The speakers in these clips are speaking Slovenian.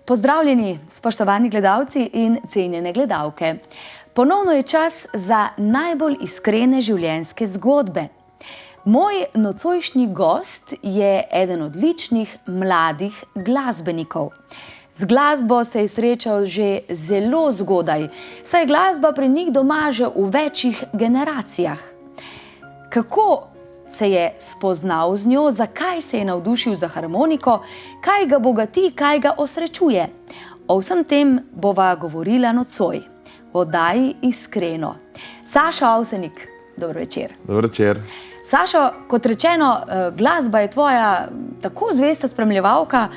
Pozdravljeni, spoštovani gledalci in cenjene gledalke. Ponovno je čas za najbolj iskrene življenjske zgodbe. Moj nocojšnji gost je eden odličnih mladih glasbenikov. Z glasbo se je srečal že zelo zgodaj, saj je glasba pri njih doma že v večjih generacijah. Kako se je spoznal z njo, zakaj se je navdušil za harmoniko, kaj ga bogati, kaj ga osrečuje? O vsem tem bova govorila nocoj, v oddaji Iskreno. Sašo Avsenik, dobro večer. Dobro večer. Sašo, kot rečeno, glasba je tvoja tako zvesta spremljevalka,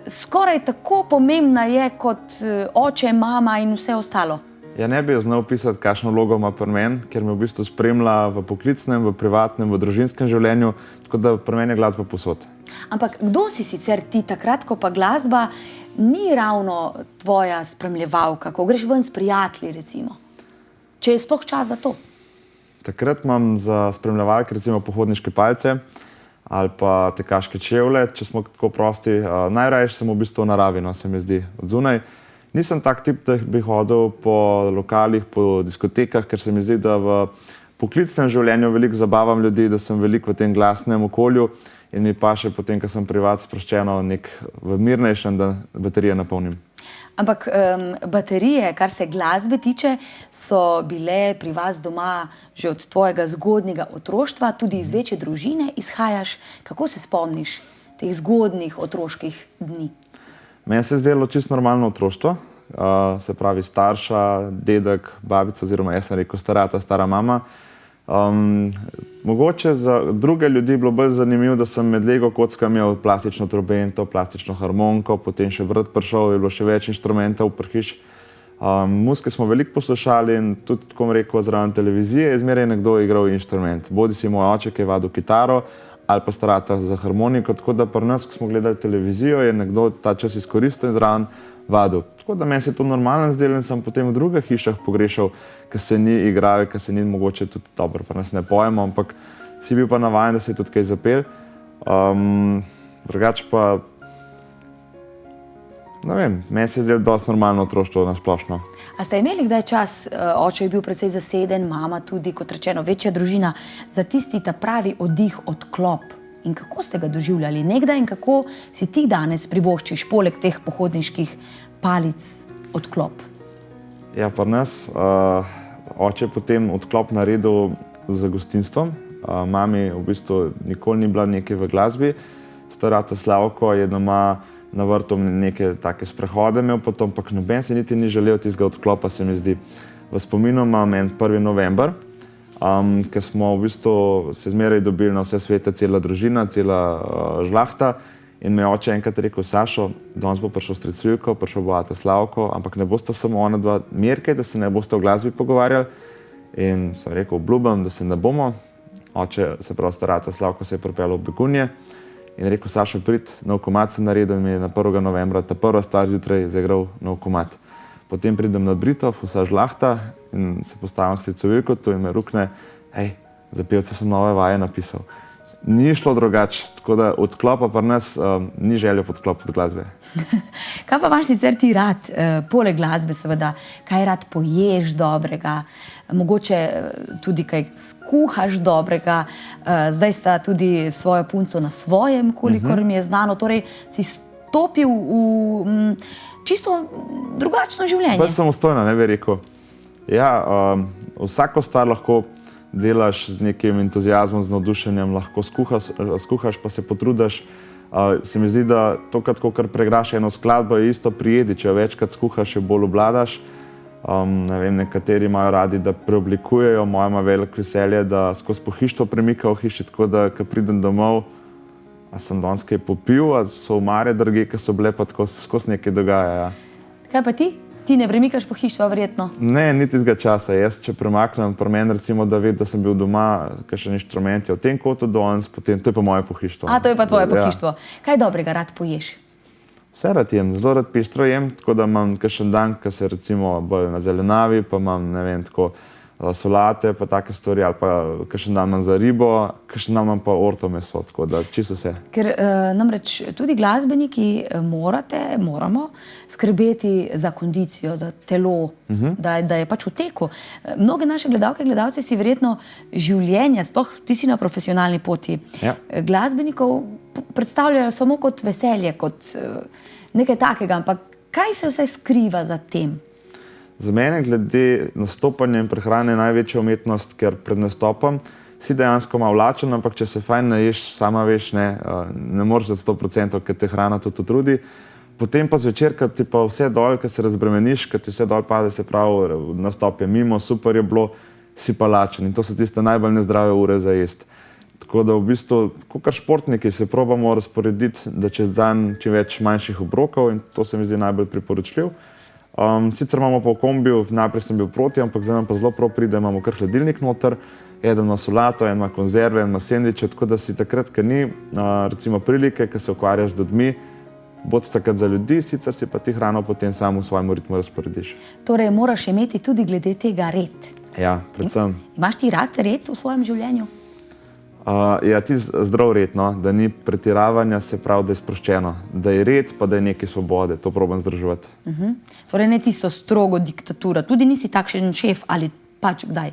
skoraj tako pomembna je kot oče, mama in vse ostalo. Ja, ne bi znal pisati, kakšno vlogo ima pri meni, ker me v bistvu spremlja v poklicnem, v privatnem, v družinskem življenju, tako da pri meni je glasba povsod. Ampak kdo si sicer ti takrat, ko pa glasba ni ravno tvoja spremljevalka, ko greš ven s prijatelji, recimo? Če je sploh čas za to? Takrat imam za spremljevalke recimo pohodniške palce ali pa tekaške čevlje, če smo tako prosti. Najrajši sem v bistvu v naravi, no, se mi zdi, od zunaj. Nisem tak tip, da bi hodil po lokalih, po diskotekah, ker se mi zdi, da v poklicnem življenju veliko zabavam ljudi, da sem veliko v tem glasnem okolju in mi pa še potem, ko sem privat sproščeno v mirnejšem, da baterije napolnim. Ampak baterije, kar se glasbe tiče, so bile pri vas doma že od tvojega zgodnjega otroštva, tudi iz večje družine izhajaš. Kako se spomniš teh zgodnjih otroških dni? Meni se je zdelo čisto normalno otroštvo, se pravi starša, dedek, babica, oziroma jaz sem rekel starata, stara mama. Mogoče za druge ljudi je bilo bolj zanimivo, da sem med Lego kockami imel plastično trobento, plastično harmoniko, potem še brat prišel, je bilo še več inštrumentov pri hiši. Muzike smo veliko poslušali in tudi, tako bom rekel, zraven televizije je zmeraj nekdo igral inštrument. Bodi si moj oče, ki je vadil kitaro, ali pa starata za harmoniko, tako da pri nas, ko smo gledali televizijo, je nekdo ta čas izkoristil in zraven vadil. Tako da meni se je to normalno zdelo in sem potem v drugih hišah pogrešal, ker se ni igral, ker se ni mogoče tudi dobro, pa nas ne pojemo, ampak si bil pa navajen, da se je tudi kaj zapel. Drugače pa, ne vem, meni se je zdelo dosti normalno otroštvo na splošno. A ste imeli kdaj čas, oče je bil precej zaseden, mama tudi, kot rečeno, večja družina, za tisti ta pravi oddih, odklop? In kako ste ga doživljali nekdaj in kako si ti danes privoščiš, poleg teh pohodniških palic, odklop? Ja, pri nas oče je potem odklop naredil z gostinstvom. Mami v bistvu nikoli ni bila nekaj v glasbi. Starata Slavko je doma na vrtu neke take sprehode imel, potom pa noben se niti ni želel tistega odklopa, se mi zdi. V spominu imam en 1. november, ker smo v bistvu se zmeraj dobili na vse svete, cela družina, cela žlahta. In me je oče enkrat rekel: Sašo, danes bo prišel stric Vilko, prišel bo ata Slavko, ampak ne boste samo ona dva merke, da se ne boste o glasbi pogovarjali. In sem rekel: obljubim, da se ne bomo. Oče, se pravi starata Slavko, se je pripeljal v Begunje in rekel: Sašo, prid, nov komad sem naredil, in mi je na 1. novembra ta prva stvar zjutraj zaigral nov komad. Potem pridem na Britov, vsa žlahta, in se postavim k stricu Vilkotu in me rukne: hej, za pevce sem nove vaje napisal. Ni šlo drugače, tako da odklopa pri nas ni želel podklop od glasbe. Kaj pa imaš sicer ti rad, poleg glasbe seveda, kaj rad poješ dobrega, mogoče tudi kaj skuhaš dobrega, zdaj sta tudi svojo punco na svojem, kolikor mi je znano, torej si stopil v čisto drugačno življenje. Bolj samostojno, ne bi rekel. Ja, vsako stvar lahko delaš z nekim entuziazmom, z navdušenjem, lahko skuhaš, pa se potrudiš. Se mi zdi, da to, kar pregraš eno skladbo, je isto prijedi. Če jo večkrat skuhaš, jo bolj obvladaš. Ne vem, nekateri imajo radi, da preoblikujejo, moja ima veliko veselje, da skozi pohištvo premikajo v hiši, tako da, ko pridem domov, a sem danes kaj popil, a so omare drage, ki so bile, pa tako skozi nekaj dogaja. Kaj pa ti? Ti ne premikaš pohištva, verjetno? Ne, niti tega časa. Jaz, če premaknem, pri meni recimo, da ved, da sem bil doma, kakšen inštrument je v tem kotu danes, potem to je pa moje pohištvo. A, to je pa tvoje pohištvo. Kaj dobrega rad poješ? Vse rad jem, zelo rad pestro jem, tako da imam kakšen dan, ko se recimo bolj na zelenavi, pa imam, ne vem, tako solate, pa take stvari, ali pa kakšen dan manj za ribo, kakšen dan manj pa orto meso, tako da čisto vse. Ker namreč tudi glasbeniki moramo skrbeti za kondicijo, za telo, da je pač v teku. Mnoge naše gledalke in gledalci si verjetno življenje, sploh ti si na profesionalni poti, glasbenikov predstavljajo samo kot veselje, kot nekaj takega, ampak kaj se vse skriva za tem? Za mene glede nastopanja in prehrane je največja umetnost, ker pred nastopom si dejansko malo lačen, ampak če se fajn naješ, sama veš, ne moreš za 100%, ker te hrana tudi utrudi. Potem pa zvečer, kad ti pa vse dol, kad se razbremeniš, kad ti vse dol pade, se pravi, nastop je mimo, super je bilo, si pa lačen. In to so tiste najbolj nezdrave ure za jesti. Tako da v bistvu, kakor športniki, se probamo razporediti, da čez dan čim več manjših obrokov in to se mi zdi najbolj priporočljiv. Sicer imamo pa v kombiju, najprej sem bil proti, ampak zdaj nam pa zelo prav pride, imamo kar hladilnik noter, eden ima solato, en ima konzerve, en ima sendviče, tako da si takrat, ker ni recimo prilike, ker se ukvarjaš z ljudmi, bod takrat za ljudi, sicer si pa ti hrano potem sam v svojem ritmu razporediš. Torej moraš imeti tudi glede tega red. Ja, predvsem. Imaš ti rad red v svojem življenju? Ja, ti zdrav red, no, da ni pretiravanja, se pravi, da je sproščeno, da je red, pa da je nekaj svobode, to probam zdržovati. Torej ne tisto strogo diktatura, tudi nisi takšen šef ali pač kdaj?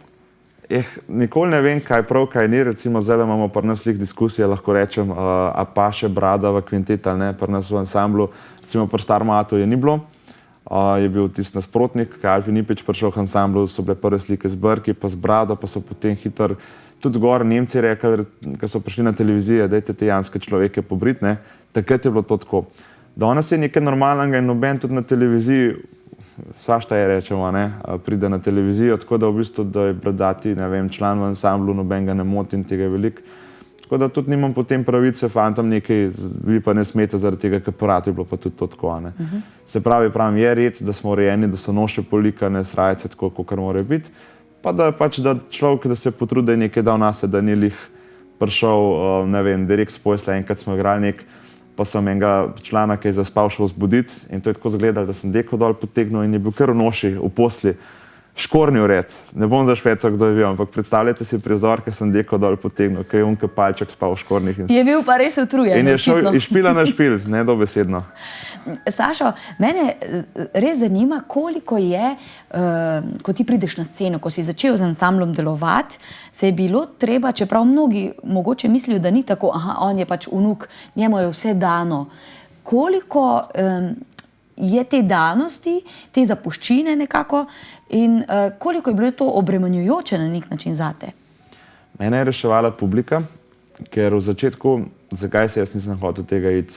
Nikoli ne vem, kaj prav, kaj ni, recimo zdaj, da imamo pri nas diskusije, lahko rečem, a paše brada v kvintet ali ne, pri nas v ansamblu, recimo pri Starem Atu je ni bilo, je bil tisti nasprotnik, kaj Alfi Nipič prišel v ansamblu, so bile prve slike z brki, pa z brado, pa so potem hitro tudi gor Nemci rekli, ko so prišli na televizijo, dajte te janske človeke pobriti, ne, takrat je bilo to tako. Danes je nekaj normalnega in noben tudi na televiziji, svašta je rečemo, ne, pride na televizijo, tako da v bistvu, da je bradati, ne vem, član v ansamblu, noben ga ne moti in tega je veliko. Tako da tudi nimam potem pravice, fantam nekaj, vi pa ne smete zaradi tega, ker porati je bilo pa tudi to tako, ne. Se pravi, je red, da smo urejeni, da so noše polikane, srajice, tako, kakor morajo biti. Pa da pač, da človek, da se potrudi, da je nekaj dal nase, da ni lih prišel, ne vem, direkt s posla, enkrat smo igrali pa sem enega člana, ki je zaspal, šel vzbuditi in to je tako izgledalo, da sem deko dol potegnil in je bil kar v noši, v posli, škornji vred. Ne bom za Šveco, kdo je bil, ampak predstavljajte si prizor, ker sem deko dol potegnil, ker je unke palček spal v škornjih. Je bil pa res utrujen. In je šel iz špila na špil, ne dobesedno. Sašo, mene res zanima, koliko je, ko ti prideš na sceno, ko si začel z ansamblom delovati, se je bilo treba, čeprav mnogi mogoče mislijo, da ni tako, on je pač vnuk, njemu je vse dano. Koliko je te danosti, te zapuščine nekako in koliko je bilo to obremenjujoče na nek način zate? Mene je reševala publika, ker v začetku, zakaj se jaz nisem hotel tega iti,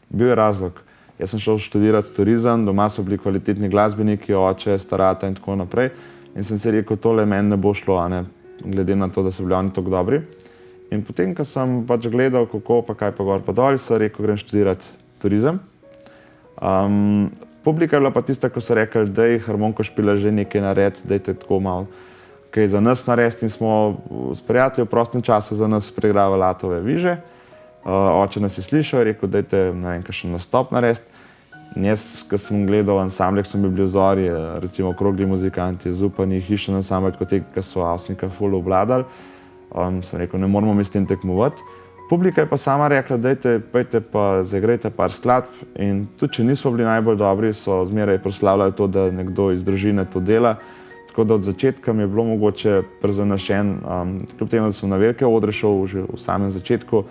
bil je razlog. Jaz sem šel študirati turizem, doma so bili kvalitetni glasbeniki, oče, starata in tako naprej. In sem si rekel, tole meni ne bo šlo, glede na to, da so bili oni tako dobri. In potem, ko sem pač gledal, kako pa kaj pa gor pa dol, sem rekel, grem študirati turizem. Publika je bila pa tista, ko so rekli, daj harmoniko špila že nekaj narediti, dajte tako malo kaj za nas narediti. In smo s prijatelji v prostem času za nas preigravali Atove viže. Oče nas je slišal, je rekel, dajte, ne vem, kakšen nastop narediti. In jaz, ko sem gledal ansamble, ko so mi bili vzori, recimo Okrogli muzikanti, Zupani, Hišen ansamble, kot te, ki so Avsenika ful obvladali, sem rekel, ne moramo mi s tem tekmovati. Publika je pa sama rekla, dajte, pojte pa zaigrajte par skladb in tudi, če nismo bili najbolj dobri, so zmeraj proslavljali to, da nekdo iz družine to dela. Tako da od začetka mi je bilo mogoče prezanašen, kljub temu, da sem na velike odre šel že v samem začetku,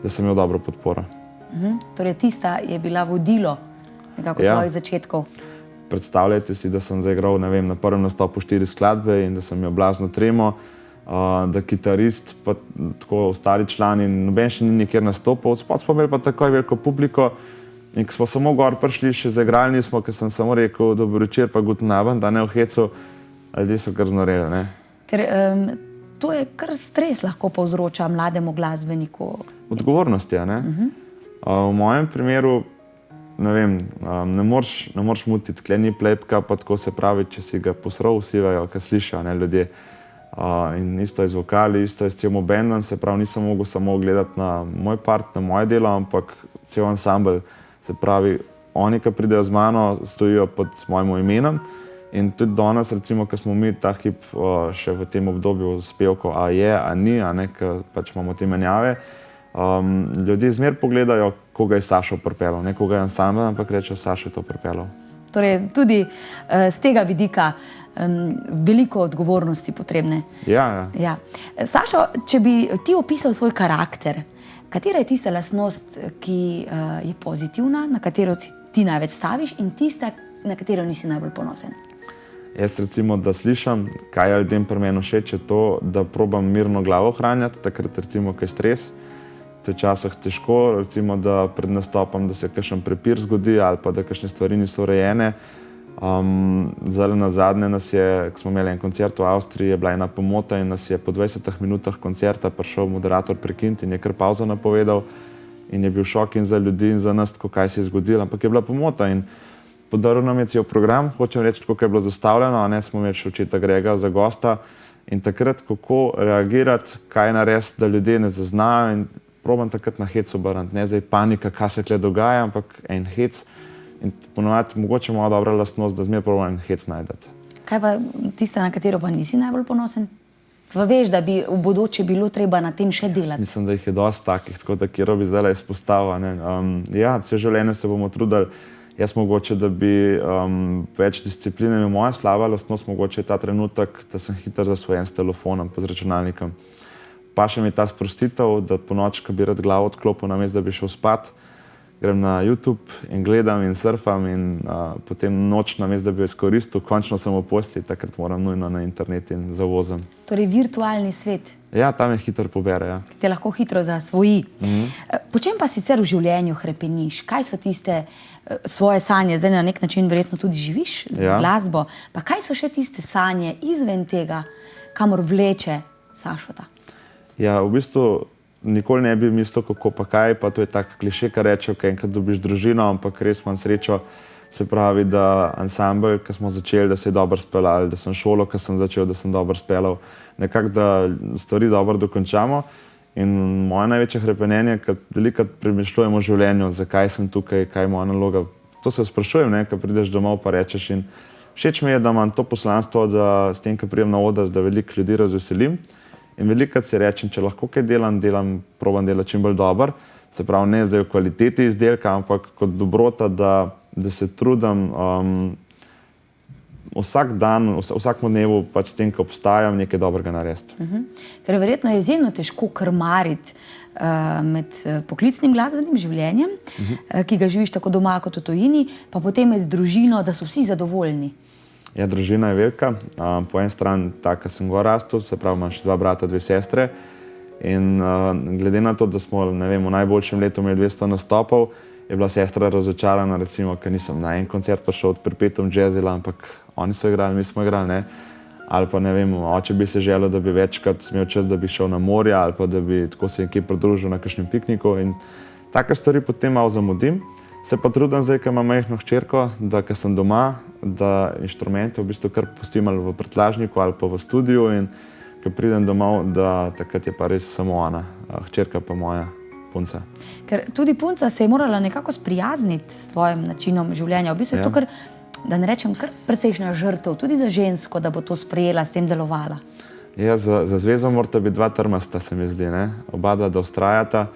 da sem imel dobro podporo. Torej tista je bila vodilo nekako tvojih začetkov. Predstavljajte si, da sem zaigral, ne vem, na prvem nastopu 4 skladbe in da sem imel blazno tremo, da kitarist, pa tako ostali člani, noben še ni nikjer nastopal, spod smo imeli pa takoj veliko publiko in ko smo samo gor prišli, še zaigrali nismo, ker sem samo rekel, dober večer, pa guten abend, da ne v hecu, ljudje so kar znoreli, ne. Ker to je kar stres lahko povzroča mlademu glasbeniku. Odgovornost je, ne. V mojem primeru, ne vem, ne moreš mutiti, tle ni plepka, pa tako se pravi, če si ga posral, vsi vejo, kaj slišijo, ne, ljudje. In isto je z vokali, isto je s celom bendom, se pravi, nisem mogel samo gledati na moj part, na moje delo, ampak cel ansambel, se pravi, oni, ki pridejo z mano, stojijo pod mojim imenom In tudi danes, recimo, ko smo mi ta hip še v tem obdobju s pevko a je, a ni, a ne, ker pač imamo te menjave, ljudje zmer pogledajo, koga je Sašo pripeljal, ne koga je ansambel, ampak rečejo, Sašo je to pripeljal. Torej, tudi z tega vidika veliko odgovornosti potrebne. Ja. Sašo, če bi ti opisal svoj karakter, katera je tista lastnost, ki je pozitivna, na katero si ti največ staviš, in tista, na katero nisi najbolj ponosen? Jaz recimo, da slišam, kaj je ljudem pri meni všeč, je to, da probam mirno glavo ohranjati, takrat recimo, ko je stres. To je včasih težko, recimo, da pred nastopom, da se kakšen prepir zgodi ali pa da kakšne stvari niso urejene. Zdaj nazadnje nas je, ko smo imeli en koncert v Avstriji, je bila ena pomota in nas je po 20 minutah koncerta prišel moderator prekiniti in je kar pavzo napovedal in je bil šok in za ljudi in za nas, tako kaj se je zgodilo, ampak je bila pomota in podaril nam je cel program, hočem reči, kako je bilo zastavljeno, a ne smo imeli še očeta Grega za gosta in takrat, kako reagirati, kaj narediti, da ljudje ne zaznajo in probam takrat na hec obrniti, ne zdaj panika, kaj se tukaj dogaja, ampak en hec in ponovadi mogoče moja dobra lastnost, da zmeraj probam en hec najdeti. Kaj pa tista, na katero pa nisi najbolj ponosen? Veš, da bi v bodoče bilo treba na tem še delati. Mislim, da jih je dosti takih, tako da kjer bi zdaj izpostavil. Ja, vse življenje se bomo trudili. Jaz mogoče, da bi več discipline imel moja slaba lastnost, mogoče je ta trenutek, da sem hiter zasvojen s telefonom pa z računalnikom. Pa še mi je ta sprostitev, da po noč, ko bi rad glavo odklopil, namesto da bi šel spat, grem na YouTube in gledam in surfam in potem noč, namesto da bi jo izkoristil, končno sem v postelji, takrat moram nujno na internet in zavozem. Torej virtualni svet. Ja, tam je hitro pobere, ja. Te lahko hitro zasvoji. Po čem pa sicer v življenju hrepeniš? Kaj so tiste svoje sanje? Zdaj na nek način verjetno tudi živiš z glasbo. Pa kaj so še tiste sanje izven tega, kamor vleče Sašota? Ja, v bistvu nikoli ne bi mislil, kako pa kaj, pa to je tak kliše, kar reče, ko enkrat dobiš družino, ampak res imam srečo, se pravi, da ansambel, ko smo začeli, da se je dobro speljal, da sem šolo, ko sem začel, da sem dobro speljal, nekako, da stvari dobro dokončamo. In moje največje hrepenenje, ko velikokrat premišljujem o življenju, zakaj sem tukaj, kaj je moja naloga. To se sprašujem, ko prideš domov pa rečeš in všeč mi je, da imam to poslanstvo, da s tem, ko pridem na oder, da veliko ljudi razveselim. In velikokrat si rečem, če lahko kaj delam, probam delati čim bolj dobro. Se pravi, ne zdaj v kvaliteti izdelka, ampak kot dobrota, da se trudim vsak dan, vsakemu dnevu pač s tem, ko obstajam, nekaj dobrega narediti. Torej, verjetno je izjemno težko krmariti med poklicnim glasbenim življenjem, ki ga živiš tako doma kot v tujini, pa potem med družino, da so vsi zadovoljni. Ja, družina je velika. Po eni strani tako, sem gor rastel, se pravi, imam še 2 brata, 2 sestre. In glede na to, da smo, ne vem, v najboljšem letu imeli 200 nastopov, je bila sestra razočarana, recimo, ker nisem na en koncert prišel od Perpetuum jazzila, ampak oni so igrali, mi smo igrali, ne. Ali pa, ne vem, oče bi se želel, da bi večkrat imel čas, da bi šel na morje, ali pa da bi tako se nekje pridružil na kakšnem pikniku. In take stvari potem malo zamudim. Se pa trudim zdaj, ko imam majhno hčerko, da ko sem doma, da inštrumente v bistvu kar pustim ali v prtljažniku ali pa v studiu in ko pridem domov, da takrat je pa res samo ona, hčerka pa moja punca. Ker tudi punca se je morala nekako sprijazniti s tvojim načinom življenja. V bistvu je to kar, da ne rečem, kar precejšnja žrtev, tudi za žensko, da bo to sprejela, s tem delovala. Ja, za zvezo morata biti 2 trmasta, se mi zdi, ne? Oba dva, da vztrajata.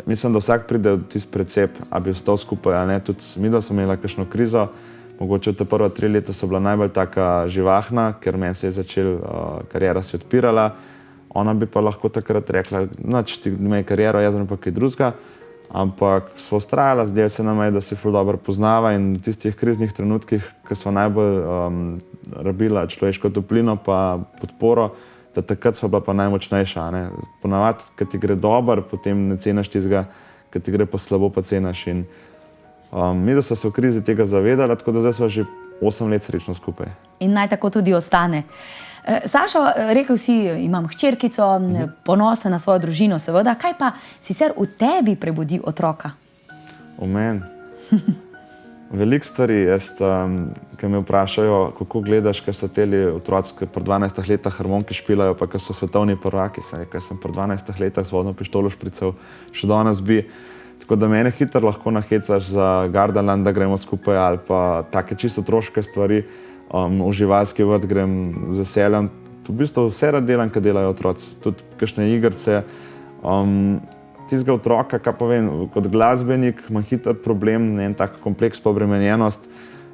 Mislim, da vsak pride v tisti precep, a bi ostal skupaj, a ne. Tudi mi, da smo imeli kakšno krizo, mogoče te prva 3 leta so bila najbolj taka živahna, ker meni se je začela kariera se odpirala. Ona bi pa lahko takrat rekla, nič, ti imej kariero, jaz pa kaj drugega. Ampak smo vztrajala, zdaj se nam je, da se ful dobro poznava in v tistih kriznih trenutkih, ko smo najbolj rabila človeško toplino pa podporo, da takrat sva bila pa najmočnejša. Ponavadi, ko ti gre dobro, potem ne ceniš tistega, ko ti gre pa slabo, pa ceniš. In mi, da so se v krizi tega zavedali, tako da zdaj sva že 8 let srečno skupaj. In naj tako tudi ostane. Sašo, rekel si, imam hčerkico, ponosen na svojo družino, seveda. Kaj pa sicer v tebi prebudi otroka? V meni? Veliko stvari. Ko me vprašajo, kako gledaš, ko so teli otroci, ki pri 12 letih harmonike špilajo, pa ko so svetovni prvaki. Sem rekel, sem pri 12 letih z vodno pištolo šprical, še danes bi. Tako da mene hitro lahko nahecaš za Gardaland, da gremo skupaj, ali pa take čisto otroške stvari, v živalski vrt grem z veseljem. V bistvu vse rad delam, kar delajo otroci, tudi kakšne igrice. Tistega otroka, kaj pa vem, kot glasbenik imam hiter problem, en tak kompleks pa obremenjenost.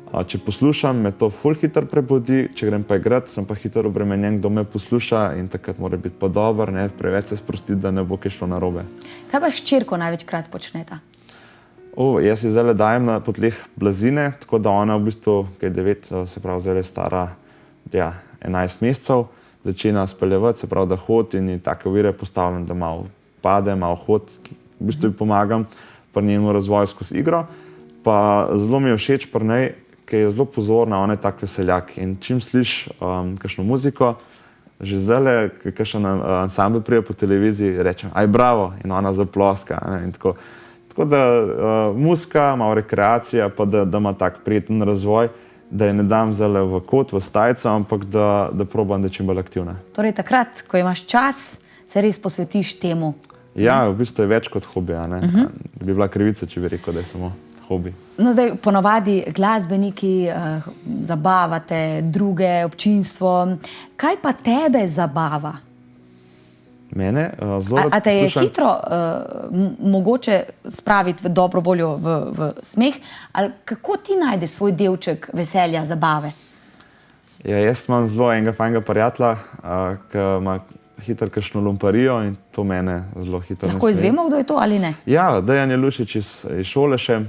Če poslušam, me to ful hitro prebudi, če grem pa igrat, sem pa hitro obremenjen, kdo me posluša in takrat mora biti pa dober, ne, preveč se sprostiti, da ne bo kaj šlo narobe. Kaj pa s hčerko največkrat počneta? Jaz si zdaj dajem po tleh blazine, tako da ona v bistvu, ki je 9, se pravi zdaj stara 11 mesecev, začenja speljevati, se pravi, da hodi in take ovire postavljam, da malo pade, malo hodi, v bistvu ji pomagam pri njenemu razvoju skozi igro. Pa zelo mi je všeč pri njej, ker je zelo pozorna, ona je tak veseljak in čim sliši kakšno muziko, že zdajle, ko kakšen ansambel pride po televiziji, rečem, aj bravo, in ona zaploska. In tako da muzika, malo rekreacija, pa da ima tak prijeten razvoj, da je ne dam zdajle v kot, v stajco, ampak da probam, da je čim bolj aktivna. Torej takrat, ko imaš čas, se res posvetiš temu? Ja, v bistvu je več kot hobi. Bi bila krivica, če bi rekel, da je samo hobi. No, zdaj ponovadi glasbeniki zabavate druge, občinstvo. Kaj pa tebe zabava? Mene zelo rad poslušam. A te je hitro mogoče spraviti v dobro voljo, v smeh? Ali kako ti najdeš svoj delček veselja, zabave? Ja, jaz imam zelo enega fajnega prijatelja, ki ima hitro kakšno lumparijo in to mene zelo hitro nasmeji. Lahko izvemo, kdo je to ali ne? Ja, Dejan Jelušič iz šole še,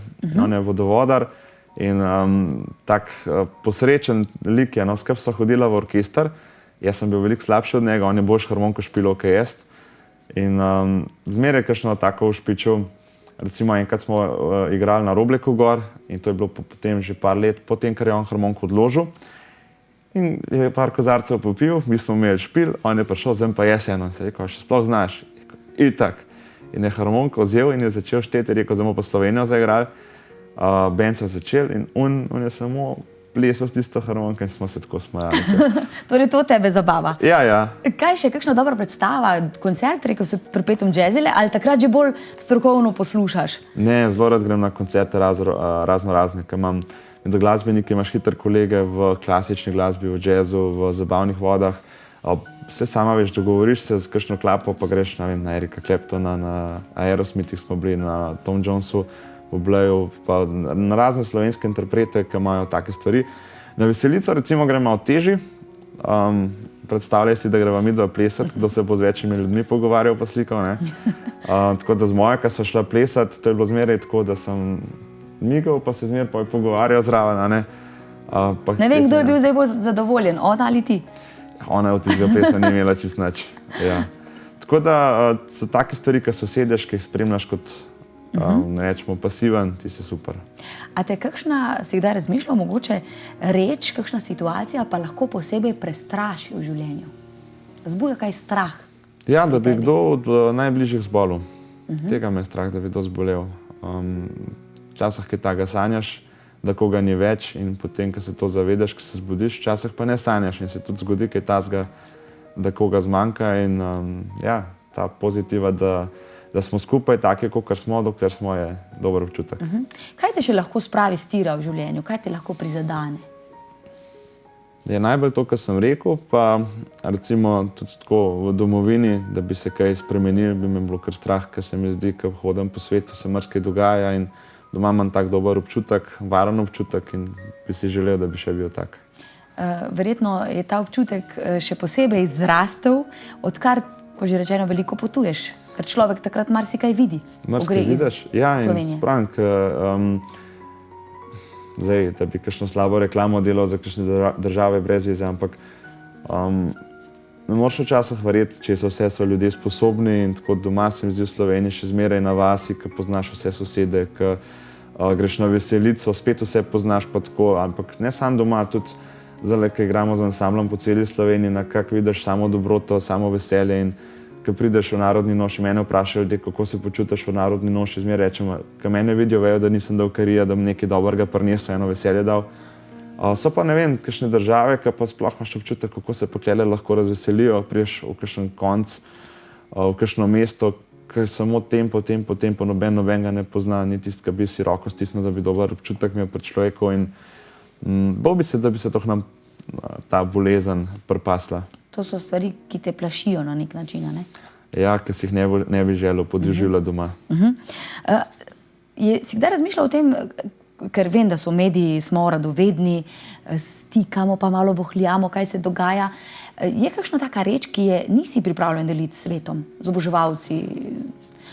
on je vodovodar in tak posrečen lik je. Skupaj sva hodila v orkester, jaz sem bil veliko slabši od njega, on je boljši harmoniko špilal, kot jaz. In zmeraj kakšno tako ušpičil. Recimo enkrat smo igrali na Robleku gor in to je bilo potem že par let, potem, kar je on harmoniko odložil. In je par kozarcev popil, mi smo imeli špil, on je prišel, zdaj pa jaz eno in se je rekel, še sploh znaš. Itak. In je harmoniko vzel in je začel šteti, rekel, zdaj bomo pa Slovenijo zaigrali. Band so začeli in on je samo plesal s tisto harmoniko in smo se tako smejali. Torej to tebe zabava? Ja. Kaj še, kakšna dobra predstava, koncert, rekel si pri Petom Jazzile, ali takrat že bolj strokovno poslušaš? Ne, zelo rad grem na koncerte razno razne, ker imam med glasbeniki, imaš hitro kolege v klasični glasbi, v jazzu, v zabavnih vodah. Vse sama veš, dogovoriš se z kakšno klapo, pa greš na Erika Claptona, na Aerosmithih smo bili, na Tom Jonesu, v Bleju, pa na razne slovenske interprete, ki imajo take stvari. Na veselico recimo grem malo težji. Predstavljaj si, da greva midva plesati, kdo se bo z večjimi ljudmi pogovarjal pa slikal. Tako da z mojo, ko sva šla plesati, to je bilo zmeraj tako, da sem migal, pa se zmeraj pogovarjal zraven. Ne vem, kdo je bil zdaj bolj zadovoljen, ona ali ti? Ona od tistega plesa ni imela čisto nič. Tako da so take stvari, ki sosedeš, ki jih spremljaš kot, rečemo, pasiven, ti si super. A te kakšna, si kdaj razmišljal, mogoče reč, kakšna situacija pa lahko posebej prestraši v življenju? Zbuja kaj strah? Ja, da bi kdo od najbližjih zbolel. Tega me je strah, da bi kdo zbolel. Včasih, ki tega sanjaš, da koga ni več in potem, ko se to zavedaš, ko se zbudiš, včasih pa ne sanjaš in se tudi zgodi kaj tazga, da koga zmanjka in ta pozitiva, da smo skupaj take, kakor smo, dokler smo, je dober občutek. Kaj te še lahko spravi s tira v življenju? Kaj te lahko prizadene? Je najbolj to, kar sem rekel, pa recimo tudi tako v domovini, da bi se kaj spremenil, bi me bilo kar strah, ker se mi zdi, ko hodim po svetu, se marsikaj dogaja in doma imam tak dober občutek, varen občutek in bi si želel, da bi še bil tak. Verjetno je ta občutek še posebej zrastel, odkar, ko že rečeno, veliko potuješ, ker človek takrat marsikaj vidi, ko gre iz Slovenije. Ja, in spravim, zdaj, da bi kakšno slabo reklamo delal za kakšne države brez veze, ampak ne moreš včasih verjeti, če so ljudje sposobni in tako doma se mi zdi v Sloveniji še zmeraj na vasi, ki poznaš vse sosede, ki greš na veselico, spet vse poznaš pa tako, ampak ne samo doma, tudi zdaj, ko igramo z ansamblom po celi Sloveniji, nekako vidiš samo dobroto, samo veselje in ko prideš v Narodni noši, mene vprašajo ljudje, kako se počutiš v Narodni noši, zmeraj rečemo, ko mene vidijo, vejo, da nisem dal karija, da bom nekaj dobrega prinesel, eno veselje dal. So pa ne vem, kakšne države, ki pa sploh imaš občutek, kako se potlele lahko razveselijo, priješ v kakšen konc, v kakšno mesto, ker samo tempo, nobenega ne pozna, ni tisti, ki bi si roko stisnil, da bi dober občutek imel pri človeku in bal bi se, da bi se to nam ta bolezen pripasla. To so stvari, ki te plašijo na nek način, ne? Ja, ki si jih ne bi želel podživljati doma. Si kdaj razmišljal o tem, ker vem, da so mediji, smo radovedni, stikamo pa malo vohljamo, kaj se dogaja. Je kakšna taka reč, ki je nisi pripravljen deliti s svetom, z oboževalci?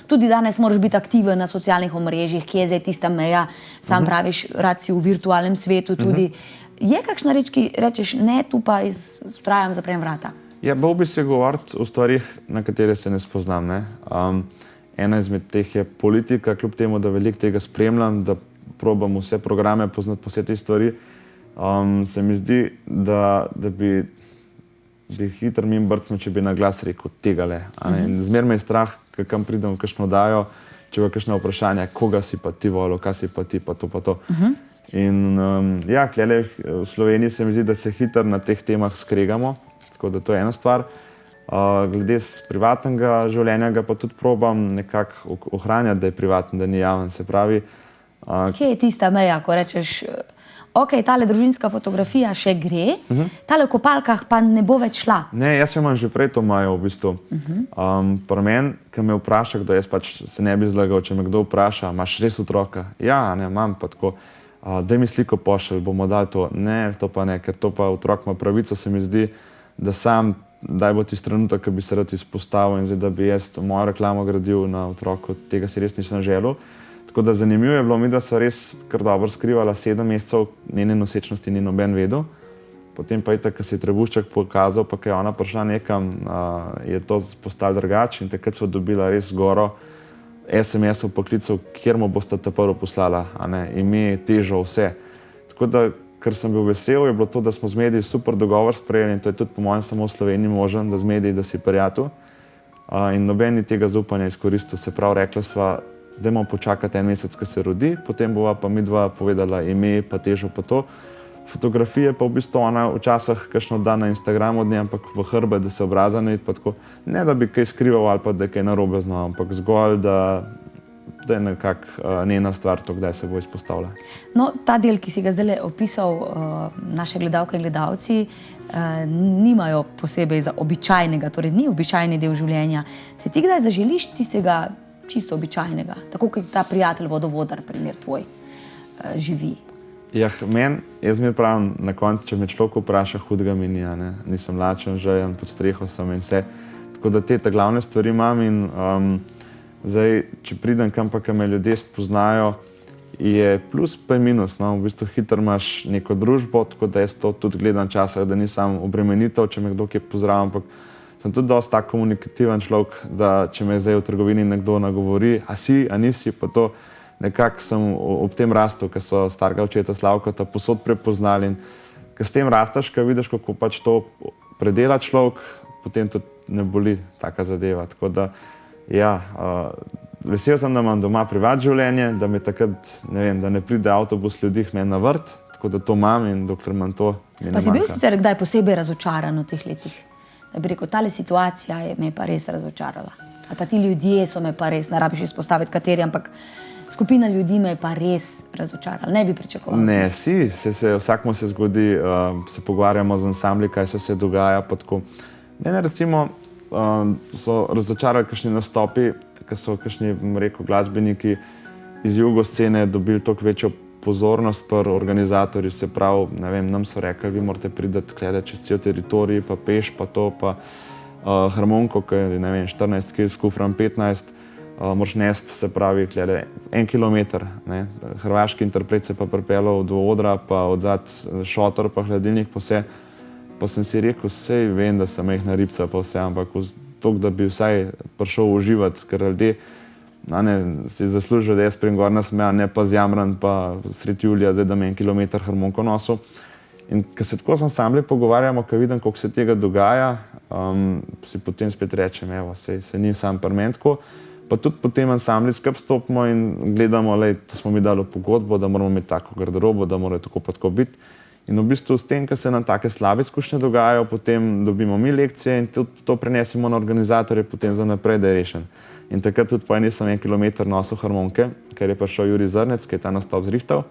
Tudi danes moraš biti aktiven na socialnih omrežjih, kje je zdaj tista meja, sam praviš, rad si v virtualnem svetu tudi. Je kakšna reč, ki rečeš, ne, tu pa vztrajam, zaprem vrata? Ja, bal bi se govoriti o stvarih, na katere se ne spoznam, ne. Ena izmed teh je politika, kljub temu, da veliko tega spremljam, da probam vse programe poznati po vse te stvari. Se mi zdi, da bi hitro mimo brcnil, če bi na glas rekel tegale. Zmer me je strah, kam pridem v kakšno oddajo, če bo kakšno vprašanje, koga si pa ti volil, kaj si pa ti, pa to, pa to. In ja, klele v Sloveniji se mi zdi, da se hitro na teh temah skregamo, tako da to je ena stvar. Glede privatnega življenja ga pa tudi probam nekako ohranjati, da je privaten, da ni javen, se pravi. Kje je tista meja, ko rečeš, ok, tale družinska fotografija še gre, tale v kopalkah pa ne bo več šla? Ne, jaz imam že prej to mejo v bistvu. Pri meni, ki me vpraša, kdo jaz pač se ne bi zlagal, če me kdo vpraša, imaš res otroka? Ja, ne, imam pa tako. Daj mi sliko pošelj, bomo dali to. Ne, to pa ne, ker to pa otrok ima pravico, se mi zdi, da sam, daj bo tisti trenutek, ki bi se rad izpostavil in zdaj, da bi jaz mojo reklamo gradil na otroku, tega si res nisem želel. Tako da zanimivo je bilo mi, da so res kar dobro skrivala 7 mesecev, njene nosečnosti ni noben vedel. Potem pa itak, ko se je trebušček pokazal, pa ko je ona prišla nekam, je to postalo drugače in takrat sva dobila res goro SMS-ov, poklicev, kjer mu boste ta prvo poslala, ime, težo, vse. Tako da, ker sem bil vesel, je bilo to, da smo z mediji super dogovor sprejeli in to je tudi po mojem samo v Sloveniji možen, da z mediji, da si prijatelj. In noben ni tega zaupanja izkoristil, se pravi, rekla sva, dajmo počakati en mesec, ko se rodi, potem bova pa midva povedala ime, pa težo, pa to. Fotografije pa v bistvu ona včasih kakšno da na Instagramu od nje, ampak v hrbe, da se obraza ne vidi, pa tako. Ne, da bi kaj skrival ali pa da je kaj narobe z njo, ampak zgolj, da je nekako njena stvar to, kdaj se bo izpostavila. No, ta del, ki si ga zdaj opisal, naše gledalke in gledalci, nimajo posebej za običajnega, torej ni običajni del življenja. Se ti kdaj zaželiš tistega čisto običajnega, tako kot ta prijatelj vodovodar, primer tvoj, živi? Ja, jaz mi pravim na koncu, če me človek vpraša, hudega mi ni, nisem lačen, žejen, pod streho sem in vse. Tako da te glavne stvari imam in zdaj, če pridem kam pa, me ljudje spoznajo, je plus pa je minus, no, v bistvu hitro imaš neko družbo, tako da jaz to tudi gledam časah, da nisem obremenitev, če me kdo kje pozdravim, ampak sem tudi dosti tak komunikativen človek, da če me zdaj v trgovini nekdo nagovori, a si, a nisi, pa to nekako sem ob tem rastel, ker so starega očeta Slavkota posod prepoznali in ker s tem rastaš, ker vidiš, kako pač to predela človek, potem tudi ne boli taka zadeva. Tako da, ja, vesel sem, da imam doma privat življenje, da mi takrat, ne vem, da ne pride avtobus ljudi k meni na vrt, tako da to imam in dokler imam to, mi ne manjka. Pa si bil sicer kdaj posebej razočaran v teh letih? Da bi rekel, tale situacija me je pa res razočarala. Ali pa ti ljudje so me pa res, ne rabiš izpostaviti kateri, ampak skupina ljudi me je pa res razočarala. Ne bi pričakoval. Ne, vsakmu se zgodi, se pogovarjamo z ansambli, kaj se dogaja. Mene recimo so razočarali kakšni nastopi, ker so kakšni, rekel, glasbeniki iz jugoscene dobili toliko večjo pozornost pri organizatorju, se pravi, ne vem, nam so rekli, vi morate priti gledati čez cel teritorij, pa peš, pa to, pa harmoniko, ki je, ne vem, 14 kg, s kufrom 15, moraš nesti, se pravi, glede, 1 kilometer. Hrvaški interpret se pa pripeljal do odra, pa odzad šotor, pa hladilnik, pa vse. Pa sem si rekel, sej vem, da sem majhna ribca, pa vse, ampak toliko, da bi vsaj prišel uživati, ker ljudje si zaslužijo, da jaz pridem gor nasmejan, ne pa zjamran, pa sred julija, zdaj da me 1 kilometer harmoniko nosil. In ko se tako z ansambli pogovarjamo, ko vidim, koliko se tega dogaja, si potem spet rečem, evo, se ni sam pri meni tako. Pa tudi potem ansambli skupaj stopimo in gledamo, to smo mi dali v pogodbo, da moramo imeti tako garderobo, da mora tako pa tako biti. In v bistvu s tem, ko se nam take slabe izkušnje dogajajo, potem dobimo mi lekcije in tudi to prenesemo na organizatorje potem za naprej, da je rešen. In takrat tudi po eni sem 1 kilometer nosil harmonike, ker je prišel Jurij Zrnec, ki je ta nastop zrihtal.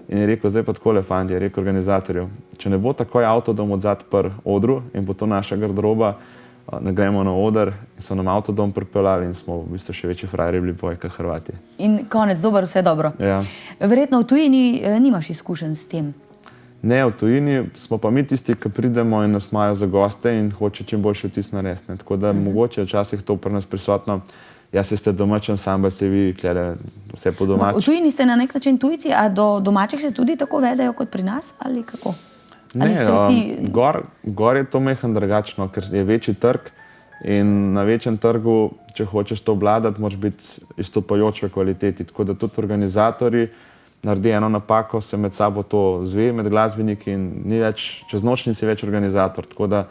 In je rekel, zdaj pa takole, fanti, je rekel organizatorju, če ne bo takoj avtodom odzad pri odru in bo to naša garderoba, ne gremo na oder in so nam avtodom pripeljali in smo v bistvu še večji frajerji bili boji kot Hrvati. In konec, dober, vse dobro. Ja. Verjetno v tujini nimaš izkušenj s tem. Ne, v tujini smo pa mi tisti, ki pridemo in nas imajo za goste in hoče čim boljši vtis narediti. Tako da mogoče je včasih to pri nas prisotno. Ja, se ste domačen, sam pa se vi klede vse po domač. V tujini ste na nek način tujci, a do domačih se tudi tako vedejo kot pri nas ali kako? Ne, gor je to mehen drugačno, ker je večji trg in na večjem trgu, če hočeš to obvladati, moraš biti izstopajoč v kvaliteti. Tako da tudi organizatorji naredi eno napako, se med sabo to zve, med glasbeniki in ni več, čez noč nisi več organizator. Tako da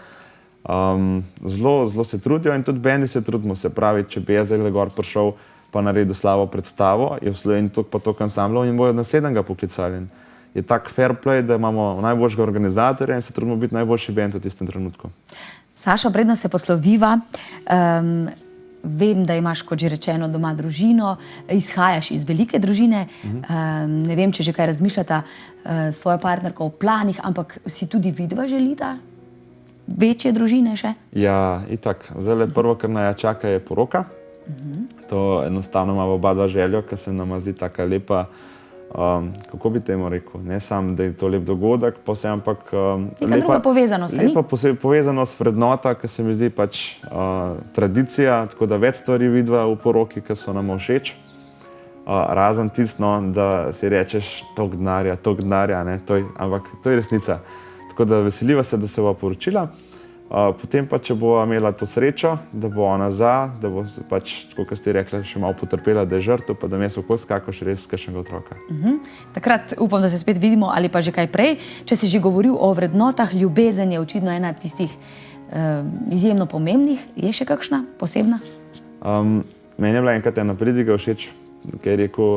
zelo se trudijo in tudi bendi se trudimo. Se pravi, če bi jaz zdaj gor prišel pa naredil slabo predstavo, je v Sloveniji toliko pa toliko ansamblov in bojo naslednjega poklicali. Je tak fair play, da imamo najboljšega organizatorja in se trudimo biti najboljši bend v tistem trenutku. Saša, predno se posloviva. Vem, da imaš, kot že rečeno, doma družino, izhajaš iz velike družine. Ne vem, če že kaj razmišljata s svojo partnerko o planih, ampak si tudi vidva želita večje družine še? Ja, itak. Zdaj prvo, kar naj čaka, je poroka. To enostavno imamo oba dva željo, ker se nama zdi taka lepa, kako bi temu rekel, ne samo, da je to lep dogodek, pa vse, ampak neka druga povezanost, ni? Lepa povezanost, vrednota, ki se mi zdi pač tradicija, tako da več stvari vidva v poroki, ki so nam všeč. Razen tisto, da si rečeš toliko denarja, ne, ampak to je resnica. Tako da veseliva se, da se bova poročila. Potem pa, če bova imela to srečo, da bo ona za, da bo pač, tako kot ste rekli, še malo potrpela, da je žrtev, pa da mi je okoli skakal še res kakšnega otroka. Takrat upam, da se spet vidimo ali pa že kaj prej. Če si že govoril o vrednotah, ljubezen je očitno ena tistih izjemno pomembnih. Je še kakšna posebna? Meni je bila enkrat ena pridiga všeč, ki je rekel,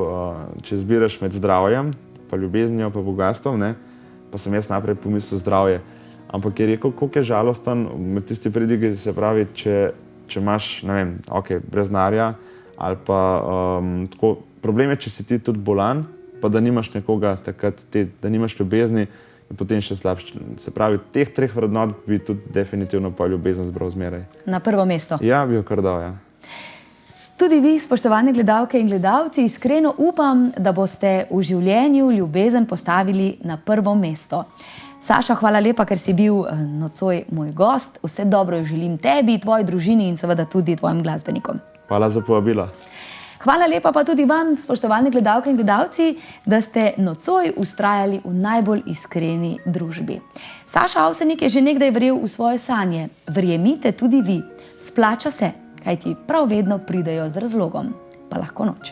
če zbiraš med zdravjem, pa ljubeznijo, pa bogastvom, ne, pa sem jaz najprej pomislil zdravje. Ampak je rekel, koliko je žalosten med tisti pridigi, se pravi, če imaš, ne vem, brez denarja ali pa tako. Problem je, če si ti tudi bolan, pa da nimaš nekoga takrat, da nimaš ljubezni in potem še slabše. Se pravi, teh 3 vrednot bi tudi definitivno pa ljubezen zbral zmeraj. Na prvo mesto? Ja, bi jo kar dal, ja. Tudi vi, spoštovane gledalke in gledalci, iskreno upam, da boste v življenju ljubezen postavili na prvo mesto. Saša, hvala lepa, ker si bil nocoj moj gost. Vse dobro želim tebi, tvoji družini in seveda tudi tvojim glasbenikom. Hvala za povabilo. Hvala lepa pa tudi vam, spoštovane gledalke in gledalci, da ste nocoj vztrajali v najbolj iskreni družbi. Saša Avsenik je že nekdaj verjel v svoje sanje. Verjemite tudi vi. Splača se, kajti prav vedno pridejo z razlogom. Pa lahko noč.